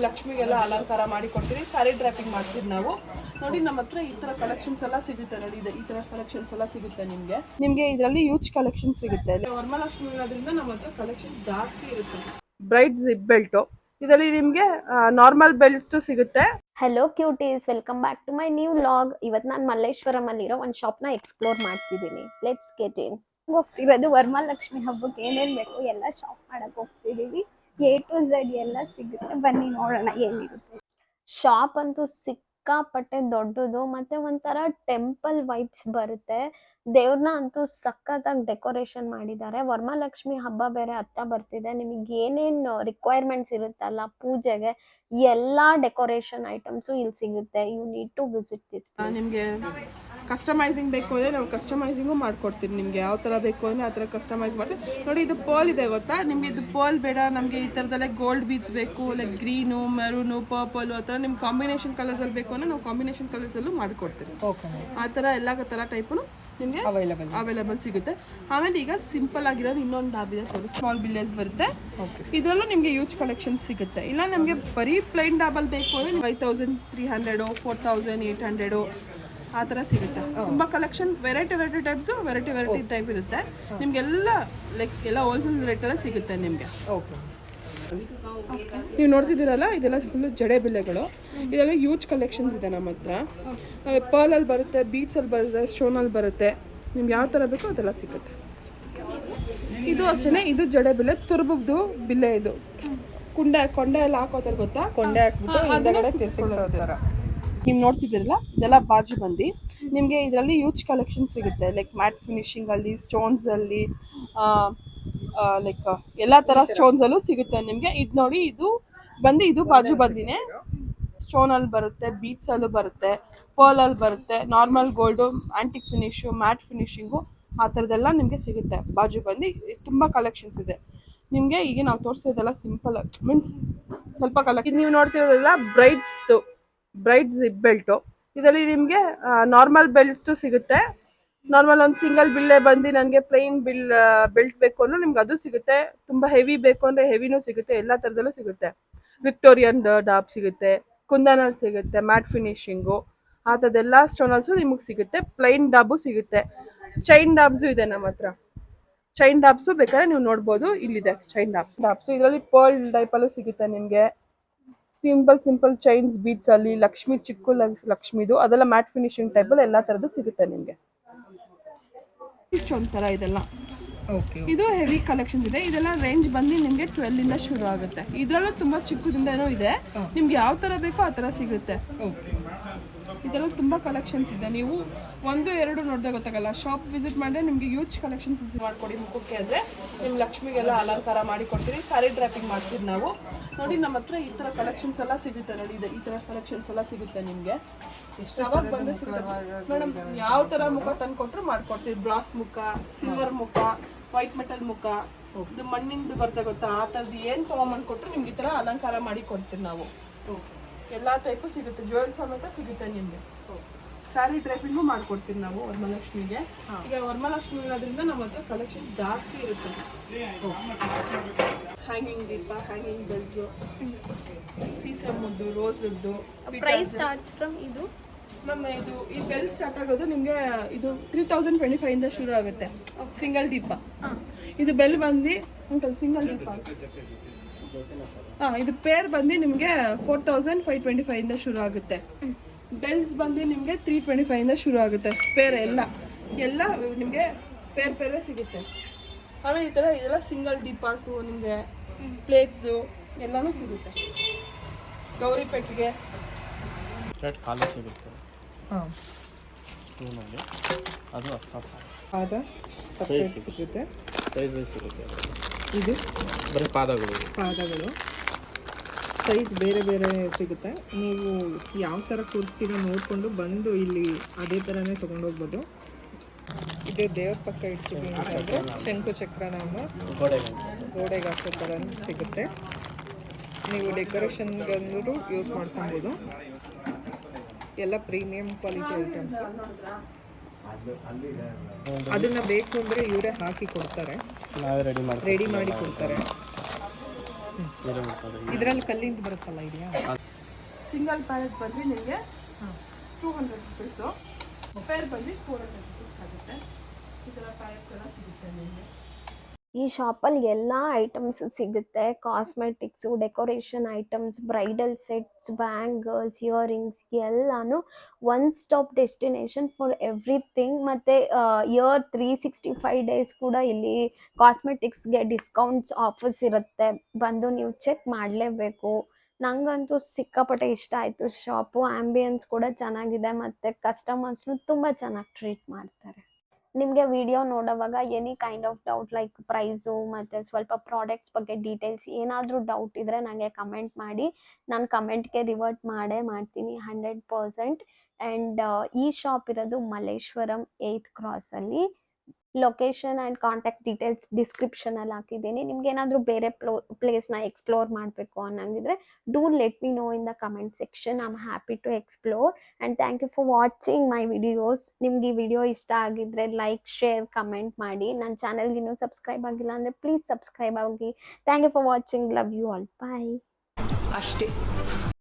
ಲಕ್ಷ್ಮಿಗೆಲ್ಲ ಅಲಂಕಾರ ಮಾಡಿ ಕೊಡ್ತೀವಿ, ಸ್ಯಾರಿ ಡ್ರಾಪಿಂಗ್ ಮಾಡ್ತೀವಿ ನಾವು. ನೋಡಿ ನಮ್ಮ ಹತ್ರ ಈ ತರ ಕಲೆಕ್ಷನ್ಸ್ ಎಲ್ಲ ಸಿಗುತ್ತೆ. ನೋಡಿ ಈ ತರ ಕಲೆಕ್ಷನ್ಸ್ ಎಲ್ಲ ಸಿಗುತ್ತೆ ನಿಮ್ಗೆ ಇದರಲ್ಲಿ ಯೂಜ್ ಕಲೆಕ್ಷನ್ ಸಿಗುತ್ತೆ. ವರಮಹಾಲಕ್ಷ್ಮಿ ಇರೋದ್ರಿಂದ ನಮ್ಮ ಹತ್ರ ಕಲೆಕ್ಷನ್ಸ್ ಜಾಸ್ತಿ ಇರುತ್ತೆ. ಬ್ರೈಟ್ ಜಿಪ್ ಬೆಲ್ಟ್ ಇದರಲ್ಲಿ ನಿಮ್ಗೆ ನಾರ್ಮಲ್ ಬೆಲ್ಟ್ಸ್ ಸಿಗುತ್ತೆ. Hello cuties, welcome back to my new vlog. ಇವತ್ತು ನಾನು ಮಲ್ಲೇಶ್ವರಂ ಅಲ್ಲಿರೋ ಒಂದು ಶಾಪ್ನ ಎಕ್ಸ್ಪ್ಲೋರ್ ಮಾಡ್ತಿದ್ದೀನಿ. Let's get in. ಹೋಗ್ತಿರೋದು ವರಮಹಾಲಕ್ಷ್ಮಿ ಹಬ್ಬಕ್ಕೆ ಏನೇನು ಬೇಕು ಎಲ್ಲ ಶಾಪ್ ಮಾಡಕ್ಕೆ ಹೋಗ್ತಿದ್ದೀವಿ. A to Z ಎಲ್ಲ ಸಿಗುತ್ತೆ, ಬನ್ನಿ ನೋಡೋಣ ಏನಿರುತ್ತೆ. ಶಾಪ್ ಅಂತೂ ಸಿಕ್ಕಾಪಟ್ಟೆ ದೊಡ್ಡದು, ಮತ್ತೆ ಒಂಥರ ಟೆಂಪಲ್ ವೈಬ್ಸ್ ಬರುತ್ತೆ. ದೇವ್ರನ್ನ ಅಂತೂ ಸಖತ್ತಾಗಿ ಡೆಕೋರೇಷನ್ ಮಾಡಿದ್ದಾರೆ. ವರಮಹಾಲಕ್ಷ್ಮಿ ಹಬ್ಬ ಬೇರೆ ಹತ್ರ ಬರ್ತಿದೆ. ನಿಮಗೆ ಏನೇನು ರಿಕ್ವೈರ್ಮೆಂಟ್ಸ್ ಇರುತ್ತಲ್ಲ ಪೂಜೆಗೆ, ಎಲ್ಲಾ ಡೆಕೋರೇಷನ್ ಐಟಮ್ಸು ಇಲ್ಲಿ ಸಿಗುತ್ತೆ. You need to visit this. ನಿಮಗೆ ಕಸ್ಟಮೈಸಿಂಗ್ ಬೇಕು ಅಂದರೆ ನಾವು ಕಸ್ಟಮೈಸಿಂಗು ಮಾಡ್ಕೊಡ್ತೀವಿ. ನಿಮಗೆ ಯಾವ ಥರ ಬೇಕು ಅಂದರೆ ಆ ಥರ ಕಸ್ಟಮೈಸ್ ಮಾಡ್ತೀವಿ. ನೋಡಿ ಇದು ಪರ್ಲ್ ಇದೆ ಗೊತ್ತಾ ನಿಮಗೆ? ಇದು ಪರ್ಲ್ ಬೇಡ ನಮಗೆ, ಈ ಥರದಲ್ಲೇ ಗೋಲ್ಡ್ ಬೀಡ್ಸ್ ಬೇಕು, ಲೈಕ್ ಗ್ರೀನು, ಮೆರೂನು, ಪರ್ಪಲು ಆ ಥರ ನಿಮ್ಗೆ ಕಾಂಬಿನೇಷನ್ ಕಲರ್ಸಲ್ಲಿ ಬೇಕು ಅಂದರೆ ನಾವು ಕಾಂಬಿನೇಷನ್ ಕಲರ್ಸಲ್ಲೂ ಮಾಡಿಕೊಡ್ತೀವಿ. ಆ ಥರ ಎಲ್ಲ ಥರ ಟೈಪು ನಿಮಗೆ ಅವೈಲೇಬಲ್ ಸಿಗುತ್ತೆ. ಆಮೇಲೆ ಈಗ ಸಿಂಪಲ್ ಆಗಿರೋದು ಇನ್ನೊಂದು ಡಾಬ್ ಇದೆ, ಸ್ಮಾಲ್ ಬಿಲ್ಲೇಜ್ ಬರುತ್ತೆ. ಇದರಲ್ಲೂ ನಿಮಗೆ ಯೂಜ್ ಕಲೆಕ್ಷನ್ ಸಿಗುತ್ತೆ. ಇಲ್ಲ ನಮಗೆ ಬರೀ ಪ್ಲೈನ್ ಡಾಬಲ್ ಬೇಕು ಅಂದರೆ 5300, 4800 ಆ ಥರ ಸಿಗುತ್ತೆ. ತುಂಬ collection variety types, variety type ಇರುತ್ತೆ. ನಿಮಗೆಲ್ಲ ಲೈಕ್ ಎಲ್ಲ ಹೋಲ್ಸೇಲ್ ರೇಟೆಲ್ಲ ಸಿಗುತ್ತೆ ನಿಮಗೆ. ನೀವು ನೋಡ್ತಿದ್ದೀರಲ್ಲ, ಇದೆಲ್ಲ ಫುಲ್ಲು ಜಡೆ ಬಿಲ್ಲೆಗಳು. ಇದೆಲ್ಲ ಯೂಜ್ ಕಲೆಕ್ಷನ್ಸ್ ಇದೆ ನಮ್ಮ ಹತ್ರ. ಪರ್ಲಲ್ಲಿ ಬರುತ್ತೆ, ಬೀಡ್ಸಲ್ಲಿ ಬರುತ್ತೆ, ಸ್ಟೋನಲ್ಲಿ ಬರುತ್ತೆ. ನಿಮ್ಗೆ ಯಾವ ಥರ ಬೇಕೋ ಅದೆಲ್ಲ ಸಿಗುತ್ತೆ. ಇದು ಅಷ್ಟೇ, ಇದು ಜಡೆ ಬಿಲ್ಲೆ, ತುರ್ಬದ್ದು ಬಿಲ್ಲೆ. ಇದು ಕೊಂಡೆ ಎಲ್ಲ ಹಾಕೋತಾರೆ ಗೊತ್ತಾ? ಕೊಂಡೆ ಹಾಕ್ಬಿಟ್ಟು ನೀವು ನೋಡ್ತಿದ್ದೀರಲ್ಲ, ಇದೆಲ್ಲ ಬಾಜು ಬಂದು ನಿಮಗೆ ಇದರಲ್ಲಿ ಯೂಜ್ ಕಲೆಕ್ಷನ್ ಸಿಗುತ್ತೆ. ಲೈಕ್ ಮ್ಯಾಟ್ ಫಿನಿಶಿಂಗಲ್ಲಿ, ಸ್ಟೋನ್ಸಲ್ಲಿ, ಲೈಕ್ ಎಲ್ಲ ಥರ ಸ್ಟೋನ್ಸಲ್ಲೂ ಸಿಗುತ್ತೆ ನಿಮಗೆ. ಇದು ನೋಡಿ, ಇದು ಬಾಜು ಬಂದಿನೇ ಸ್ಟೋನಲ್ಲಿ ಬರುತ್ತೆ, ಬೀಡ್ಸಲ್ಲೂ ಬರುತ್ತೆ, ಪರ್ಲಲ್ಲಿ ಬರುತ್ತೆ, normal gold, antique finish, matte finishing ಆ ಥರದ್ದೆಲ್ಲ ನಿಮಗೆ ಸಿಗುತ್ತೆ. ಬಾಜು ಬಂದು ತುಂಬ ಕಲೆಕ್ಷನ್ಸ್ ಇದೆ ನಿಮಗೆ. ಈಗ ನಾವು ತೋರಿಸೋದೆಲ್ಲ ಸಿಂಪಲ್ ಮೀನ್ಸ್ ಸ್ವಲ್ಪ ಕಲೆಕ್ಷನ್. ನೀವು ನೋಡ್ತಿರೋದೆಲ್ಲ ಬ್ರೈಟ್ ಜಿಪ್ ಬೆಲ್ಟು. ಇದರಲ್ಲಿ ನಿಮಗೆ ನಾರ್ಮಲ್ ಬೆಲ್ಟ್ಸು ಸಿಗುತ್ತೆ. ನಾರ್ಮಲ್ ಒಂದು ಸಿಂಗಲ್ ಬಿಲ್ಲೆ ಬಂದು ನನಗೆ ಪ್ಲೈನ್ ಬೆಲ್ಟ್ ಬೇಕು ಅಂದ್ರೆ ನಿಮ್ಗೆ ಅದು ಸಿಗುತ್ತೆ. ತುಂಬ ಹೆವಿ ಬೇಕು ಅಂದರೆ ಹೆವಿನೂ ಸಿಗುತ್ತೆ, ಎಲ್ಲ ಥರದಲ್ಲೂ ಸಿಗುತ್ತೆ. ವಿಕ್ಟೋರಿಯನ್ ಡಾಬ್ ಸಿಗುತ್ತೆ, ಕುಂದನಲ್ಲಿ ಸಿಗುತ್ತೆ, ಮ್ಯಾಟ್ ಫಿನಿಶಿಂಗು ಆ ಥರದ್ದೆಲ್ಲ ಸ್ಟೋನಲ್ಸು ನಿಮಗೆ ಸಿಗುತ್ತೆ. ಪ್ಲೈನ್ ಡಾಬು ಸಿಗುತ್ತೆ, ಚೈನ್ ಡಾಬ್ಸು ಇದೆ ನಮ್ಮ ಹತ್ರ. ಚೈನ್ ಡಾಬ್ಸು ಬೇಕಾದ್ರೆ ನೀವು ನೋಡ್ಬೋದು, ಇಲ್ಲಿದೆ ಚೈನ್ ಡಾಬ್ಸು. ಇದರಲ್ಲಿ ಪರ್ಲ್ ಟೈಪಲ್ಲೂ ಸಿಗುತ್ತೆ ನಿಮಗೆ. ಸಿಂಪಲ್ ಚೈನ್ಸ್ ಬೀಡ್ಸ್ ಅಲ್ಲಿ, ಲಕ್ಷ್ಮಿ ಚಿಕ್ಕು ಲಕ್ಷ್ಮಿದು ಅದೆಲ್ಲ ಮ್ಯಾಟ್ ಫಿನಿಶಿಂಗ್ ಟೈಪಲ್ಲಿ ಎಲ್ಲ ಥರದ್ದು ಸಿಗುತ್ತೆ ನಿಮಗೆ. ಇಷ್ಟೊಂಥರ ಇದೆಲ್ಲ ಇದು ಹೆವಿ ಕಲೆಕ್ಷನ್ಸ್ ಇದೆ. ಇದೆಲ್ಲ ರೇಂಜ್ ಬಂದು ನಿಮಗೆ 12 ಇಂದ ಶುರು ಆಗುತ್ತೆ. ಇದರಲ್ಲೂ ತುಂಬ ಚಿಕ್ಕದಿಂದನೂ ಇದೆ. ನಿಮ್ಗೆ ಯಾವ ಥರ ಬೇಕೋ ಆ ಥರ ಸಿಗುತ್ತೆ. ಇದೆಲ್ಲ ತುಂಬ ಕಲೆಕ್ಷನ್ಸ್ ಇದೆ. ನೀವು 1-2 ನೋಡಿದ್ರೆ ಗೊತ್ತಾಗಲ್ಲ. ಶಾಪ್ ವಿಸಿಟ್ ಮಾಡಿದ್ರೆ ನಿಮಗೆ ಯೂಜ್ ಕಲೆಕ್ಷನ್ಸ್ ಮಾಡಿಕೊಡಿ. ಮುಖಕ್ಕೆ ಅಂದರೆ ನಿಮ್ಮ ಲಕ್ಷ್ಮಿಗೆಲ್ಲ ಅಲಂಕಾರ ಮಾಡಿ ಕೊಡ್ತೀವಿ, ಸ್ಯಾರಿ ಡ್ರಾಪಿಂಗ್ ಮಾಡ್ತೀವಿ ನಾವು. ನೋಡಿ ನಮ್ಮ ಹತ್ರ ಈ ಥರ ಕಲೆಕ್ಷನ್ಸ್ ಎಲ್ಲ ಸಿಗುತ್ತೆ. ನೋಡಿ ಈ ಥರ ಕಲೆಕ್ಷನ್ಸ್ ಎಲ್ಲ ಸಿಗುತ್ತೆ ನಿಮಗೆ. ಯಾವಾಗ ಬಂದು ಸಿಗುತ್ತೆ ಮೇಡಮ್, ಯಾವ ಥರ ಮುಖ ತಂದು ಕೊಟ್ಟರು ಮಾಡಿಕೊಡ್ತೀವಿ. ಬ್ರಾಸ್ ಮುಖ, ಸಿಲ್ವರ್ ಮುಖ, ವೈಟ್ ಮೆಟಲ್ ಮುಖ, ಇದು ಮಣ್ಣಿಂದು ಬರ್ತಾ ಗೊತ್ತಾ, ಆ ಥರದ್ದು ಏನು ತೊಗೊಂಬಂದು ಕೊಟ್ಟರು ನಿಮ್ಗೆ ಈ ಥರ ಅಲಂಕಾರ ಮಾಡಿ ಕೊಡ್ತೀವಿ ನಾವು. ಎಲ್ಲ ಟೈಪು ಸಿಗುತ್ತೆ, ಜ್ಯುವೆಲ್ಸ್ ಸಮೇತ ಸಿಗುತ್ತೆ ನಿಮಗೆ. ಸ್ಯಾರಿ ಡ್ರೈಪಿಂಗು ಮಾಡ್ಕೊಡ್ತೀವಿ ನಾವು ವರಮಹಾಲಕ್ಷ್ಮಿಗೆ. ಈಗ ವರಮಹಾಲಕ್ಷ್ಮಿ ಇರೋದ್ರಿಂದ ನಮ್ಮ ಹತ್ರ ಕಲೆಕ್ಷನ್ಸ್ ಜಾಸ್ತಿ ಇರುತ್ತೆ. ಹ್ಯಾಂಗಿಂಗ್ ದೀಪ, hanging bells, sheesham wood, rose wood. Price starts from ಇದು ನಮ್ಮ ಇದು ಈ ಬೆಲ್ ಸ್ಟಾರ್ಟ್ ಆಗೋದು ನಿಮಗೆ ಇದು 3025 ಇಂದ ಶುರು ಆಗುತ್ತೆ. ಸಿಂಗಲ್ ದೀಪ ಇದು ಬೆಲ್ ಬಂದು ಸಿಂಗಲ್ ದೀಪ. ಇದು ಪೇರ್ ಬಂದು ನಿಮಗೆ 4525 ಇಂದ ಶುರು ಆಗುತ್ತೆ. ಬೆಲ್ಸ್ ಬಂದು ನಿಮಗೆ 325 ಇಂದ ಶುರು ಆಗುತ್ತೆ. ಪೇರ್ ಎಲ್ಲ ನಿಮಗೆ ಪೇರೇ ಸಿಗುತ್ತೆ. ಆಮೇಲೆ ಈ ಥರ ಇದೆಲ್ಲ ಸಿಂಗಲ್ ದೀಪಾಸು, ನಿಮಗೆ ಪ್ಲೇಟ್ಸು ಎಲ್ಲನೂ ಸಿಗುತ್ತೆ. ಗೌರಿ ಪೆಟ್ಟಿಗೆ ಖಾಲಿ ಸಿಗುತ್ತೆ. ಸ್ಪೂನಲ್ಲಿ ಅದು ಅದ ಸೈಜ್ ಸಿಗುತ್ತೆ, ಸೈಜ್ ವೈಸ್ ಸಿಗುತ್ತೆ. ಇದು ಬರೀ ಪಾದಗಳು ಸೈಜ್ ಬೇರೆ ಸಿಗುತ್ತೆ. ನೀವು ಯಾವ ಥರ ಕುರ್ತೀರ ನೋಡಿಕೊಂಡು ಬಂದು ಇಲ್ಲಿ ಅದೇ ಥರನೇ ತೊಗೊಂಡೋಗ್ಬೋದು. ಇದು ದೇವ್ರ ಪಕ್ಕ ಇಡ್ತೀವಿ ಅಂತಂದರೆ ಶಂಕು ಚಕ್ರನಾಮ ಗೋಡೆಗೆ ಹಾಕೋ ಥರ ಸಿಗುತ್ತೆ. ನೀವು ಡೆಕೋರೇಷನ್ಗಂದರೂ ಯೂಸ್ ಮಾಡ್ಕೊಬೋದು. ಎಲ್ಲ ಪ್ರೀಮಿಯಂ ಕ್ವಾಲಿಟಿ ಐಟಮ್ಸ್. ಅದನ್ನು ಬೇಕು ಅಂದರೆ ಇವರೇ ಹಾಕಿ ಕೊಡ್ತಾರೆ, ರೆಡಿ ಮಾಡಿ ಕೊಡ್ತಾರೆ. ಸೀರೆ ಉಡ್ಸೋದು ಇದರಲ್ಲಿ ಕಲ್ಲಿಂದ ಬರುತ್ತಲ್ಲ ಇದೆಯಾ? ಸಿಂಗಲ್ ಪ್ಯಾಲೆಟ್ ಬಂದು ನಿಮಗೆ 200 ರುಪೀಸು, ಪೇರ್ ಬಂದು 400 ರುಪೀಸ್ ಆಗುತ್ತೆ. ಈ ಥರ ಪ್ಯಾಲೆಟ್ಸ್ ಎಲ್ಲ ಸಿಗುತ್ತೆ ನಿಮಗೆ. ಈ ಶಾಪಲ್ಲಿ ಎಲ್ಲ ಐಟಮ್ಸ್ ಸಿಗುತ್ತೆ. Cosmetics, decoration items, bridal sets, bangles, earrings ಎಲ್ಲಾನು one stop destination for everything. ಮತ್ತು ಇಯರ್ 365 ಡೇಸ್ ಕೂಡ ಇಲ್ಲಿ ಕಾಸ್ಮೆಟಿಕ್ಸ್ಗೆ ಡಿಸ್ಕೌಂಟ್ಸ್ ಆಫರ್ಸ್ ಇರುತ್ತೆ. ಬಂದು ನೀವು ಚೆಕ್ ಮಾಡಲೇಬೇಕು. ನನಗಂತೂ ಸಿಕ್ಕಾಪಟ್ಟೆ ಇಷ್ಟ ಆಯಿತು ಶಾಪು. ಆ್ಯಂಬಿಯನ್ಸ್ ಕೂಡ ಚೆನ್ನಾಗಿದೆ ಮತ್ತು ಕಸ್ಟಮರ್ಸ್ನು ತುಂಬ ಚೆನ್ನಾಗಿ ಟ್ರೀಟ್ ಮಾಡ್ತಾರೆ. ನಿಮಗೆ ವಿಡಿಯೋ ನೋಡೋವಾಗ any kind of doubt like price ಮತ್ತು ಸ್ವಲ್ಪ ಪ್ರಾಡಕ್ಟ್ಸ್ ಬಗ್ಗೆ ಡೀಟೇಲ್ಸ್ ಏನಾದರೂ ಡೌಟ್ ಇದ್ದರೆ ನನಗೆ ಕಮೆಂಟ್ ಮಾಡಿ. ನಾನು ಕಮೆಂಟ್ಗೆ ರಿವರ್ಟ್ ಮಾಡೇ ಮಾಡ್ತೀನಿ 100%. ಆ್ಯಂಡ್ ಈ ಶಾಪ್ ಇರೋದು ಮಲ್ಲೇಶ್ವರಂ 8th ಕ್ರಾಸಲ್ಲಿ. ಲೊಕೇಶನ್ ಆ್ಯಂಡ್ ಕಾಂಟ್ಯಾಕ್ಟ್ ಡೀಟೇಲ್ಸ್ ಡಿಸ್ಕ್ರಿಪ್ಷನಲ್ಲಿ ಹಾಕಿದ್ದೀನಿ. ನಿಮ್ಗೆ ಏನಾದರೂ ಬೇರೆ ಪ್ಲೇಸ್ನ ಎಕ್ಸ್ಪ್ಲೋರ್ ಮಾಡಬೇಕು ಅನ್ನಂಗಿದ್ರೆ do let me know in the comment section. I am happy to explore and thank you for watching my videos. ನಿಮ್ಗೆ ಈ ವಿಡಿಯೋ ಇಷ್ಟ ಆಗಿದ್ರೆ ಲೈಕ್, ಶೇರ್, ಕಮೆಂಟ್ ಮಾಡಿ. ನನ್ನ ಚಾನಲ್ಗೆ ಇನ್ನೂ ಸಬ್ಸ್ಕ್ರೈಬ್ ಆಗಿಲ್ಲ ಅಂದರೆ ಪ್ಲೀಸ್ ಸಬ್ಸ್ಕ್ರೈಬ್ ಆಗಿ. Thank you for watching. Love you all. Bye. ಅಷ್ಟೇ.